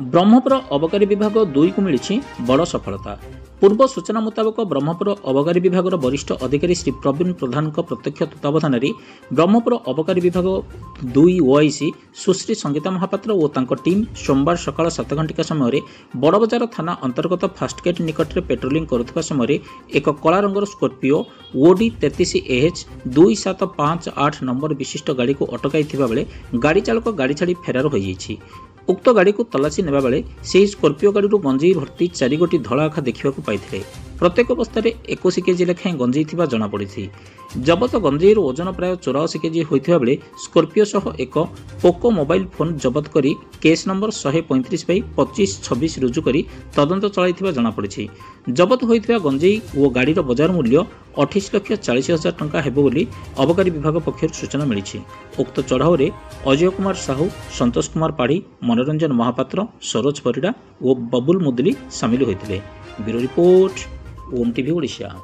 ब्रह्मपुर अबकारी विभाग 2 को मिली बड़ सफलता। पूर्व सूचना मुताबक ब्रह्मपुर अबकारी विभाग वरिष्ठ अधिकारी श्री प्रवीण प्रधान प्रत्यक्ष तत्वावधान ब्रह्मपुर अबकारी विभाग 2 ओआईसी सुश्री संगीता महापात्र और तांको टीम सोमवार सकाल 7 घंटिका समय बड़बजार थाना अंतर्गत फास्टगेट निकट में पेट्रोलिंग करुवा समय एक कला रंगर स्कॉर्पियो ओडी 33AH 2758 नंबर विशिष्ट गाड़ी को अटकाई बेले गाड़ी चालक गाड़ी छाड़ी फेरार हो जाइछि। उक्त गाड़ी को तलाशी नेबा बेले से स्कॉर्पियो गाड़ी गंजेई भर्ती 4 गोटी धला आखा देखा पाई। प्रत्येक बस्तार 21 केजी लेखाएं गंजेई जमापड़ी। जबत गंजेईर ओजन प्राय 84 केजी होता बेले स्कॉर्पियो सह एक पोको मोबाइल फोन जबत करी केस नंबर 135 2526 रुजु करी तदंत चलाई जमापड़ी। जबत होता गंजेई और गाड़ीर बजार मूल्य 28,40,000 टंका हेबो बोली अबकारी विभाग पक्षर सूचना मिली। उक्त चढ़ाऊ में अजय कुमार साहू, संतोष कुमार पाढ़ी, मनोरंजन महापात्र, सरोज परिड़ा और बबुल मुदली सामिल होते। ब्यूरो रिपोर्ट, ओम टीवी ओडिशा।